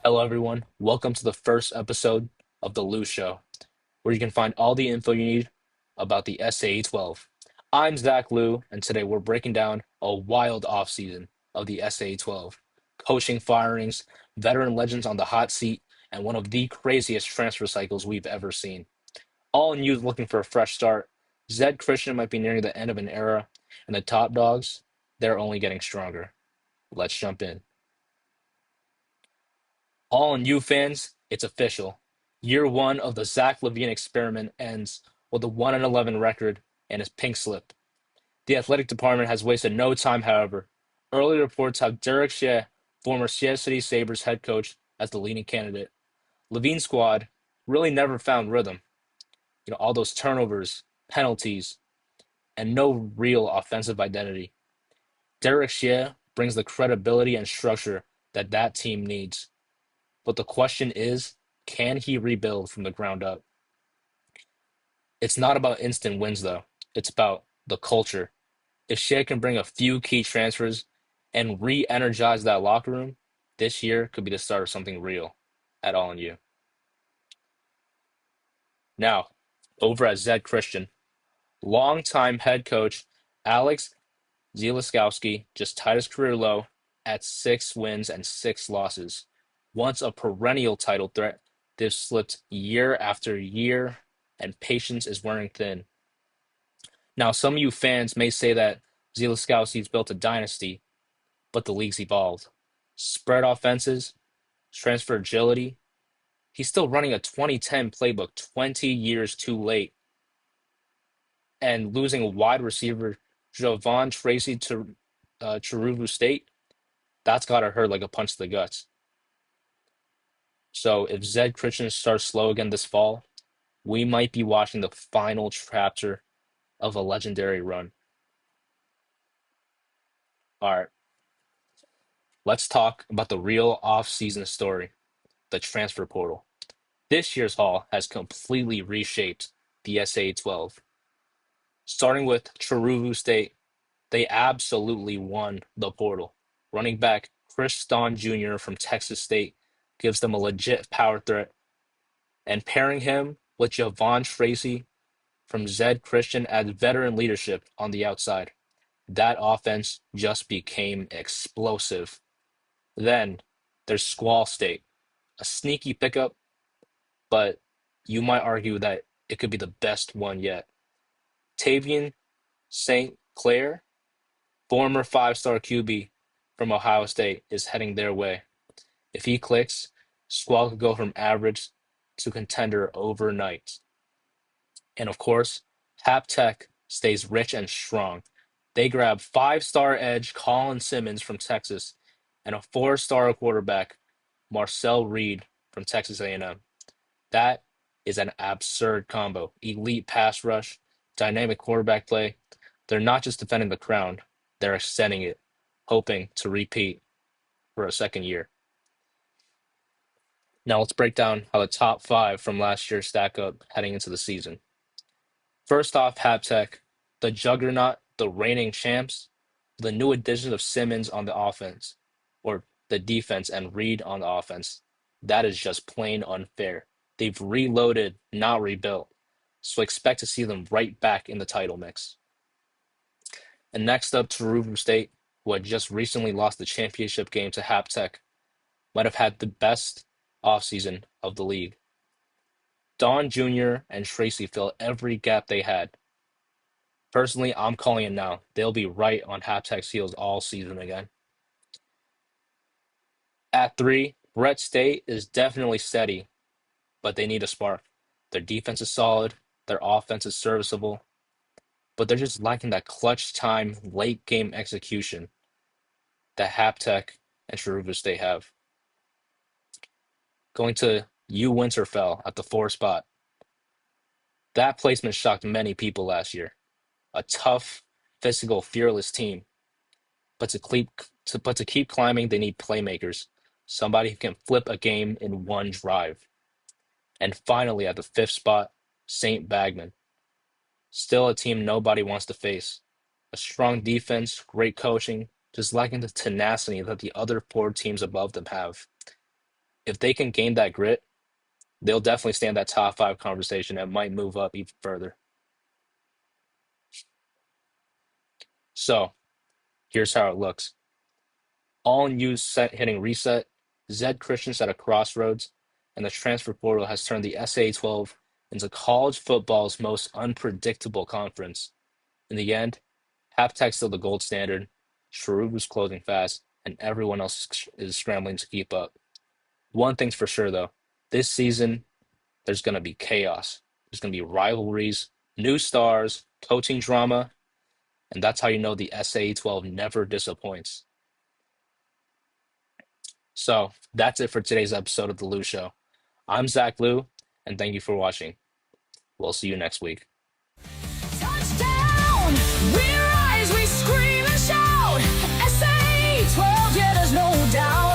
Hello, everyone. Welcome to the first episode of The Lou Show, where you can find all the info you need about the SAE 12. I'm Zach Lou, and today we're breaking down a wild offseason of the SAE 12. Coaching firings, veteran legends on the hot seat, and one of the craziest transfer cycles we've ever seen. All in youth looking for a fresh start. Zed Christian might be nearing the end of an era, and the top dogs, they're only getting stronger. Let's jump in. All you fans, it's official. Year one of the Zach LaVine experiment ends with a 1-11 record and his pink slip. The athletic department has wasted no time, however. Early reports have Derek Shea, former Seattle City Sabres head coach, as the leading candidate. LaVine's squad really never found rhythm. All those turnovers, penalties, and no real offensive identity. Derek Shea brings the credibility and structure that team needs. But the question is, can he rebuild from the ground up? It's not about instant wins, though. It's about the culture. If Shea can bring a few key transfers and re-energize that locker room, this year could be the start of something real at All in You. Now, over at Zed Christian, longtime head coach Alex Zielskowski just tied his career low at 6 wins and 6 losses. Once a perennial title threat, they've slipped year after year, and patience is wearing thin. Now, some of you fans may say that Zielskowski's built a dynasty, but the league's evolved. Spread offenses, transfer agility. He's still running a 2010 playbook 20 years too late and losing a wide receiver, Javon Tracy, to Cheruvu State. That's got to hurt like a punch to the guts. So if Zed Christian starts slow again this fall, we might be watching the final chapter of a legendary run. All right, let's talk about the real off-season story, the transfer portal. This year's haul has completely reshaped the SA 12. Starting with Cheruvu State, they absolutely won the portal. Running back Chris Stone Jr. from Texas State gives them a legit power threat, and pairing him with Javon Tracy from Zed Christian adds veteran leadership on the outside. That offense just became explosive. Then there's Squall State, a sneaky pickup, but you might argue that it could be the best one yet. Tavian St. Clair, former five-star QB from Ohio State, is heading their way. If he clicks, Squall could go from average to contender overnight. And of course, Hap Tech stays rich and strong. They grab five-star edge Colin Simmons from Texas and a four-star quarterback Marcel Reed from Texas A&M. That is an absurd combo. Elite pass rush, dynamic quarterback play. They're not just defending the crown, they're extending it, hoping to repeat for a second year. Now let's break down how the top five from last year stack up heading into the season. First off, Haptech, the juggernaut, the reigning champs, the new addition of Simmons on the offense, or the defense, and Reed on the offense. That is just plain unfair. They've reloaded, not rebuilt. So expect to see them right back in the title mix. And next up, Cheruvu State, who had just recently lost the championship game to Haptech, might have had the best offseason of the league. Don Jr. and Tracy fill every gap they had. Personally, I'm calling it now. They'll be right on Haptech's heels all season again. At three, Brett State is definitely steady, but they need a spark. Their defense is solid, their offense is serviceable, but they're just lacking that clutch time, late game execution that Haptech and Cheruvu State have. Going to U Winterfell at the four spot. That placement shocked many people last year. A tough, physical, fearless team. But to keep climbing, they need playmakers. Somebody who can flip a game in one drive. And finally, at the fifth spot, St. Bagman. Still a team nobody wants to face. A strong defense, great coaching, just lacking the tenacity that the other four teams above them have. If they can gain that grit, they'll definitely stand that top five conversation and might move up even further. So here's how it looks. All news set hitting reset, Zed Christian's at a crossroads, and the transfer portal has turned the SA-12 into college football's most unpredictable conference. In the end, Haptech's still the gold standard, Sharubu's closing fast, and everyone else is scrambling to keep up. One thing's for sure, though. This season, there's going to be chaos. There's going to be rivalries, new stars, coaching drama, and that's how you know the SA-12 never disappoints. So that's it for today's episode of The Lou Show. I'm Zach Lou, and thank you for watching. We'll see you next week. Touchdown! We're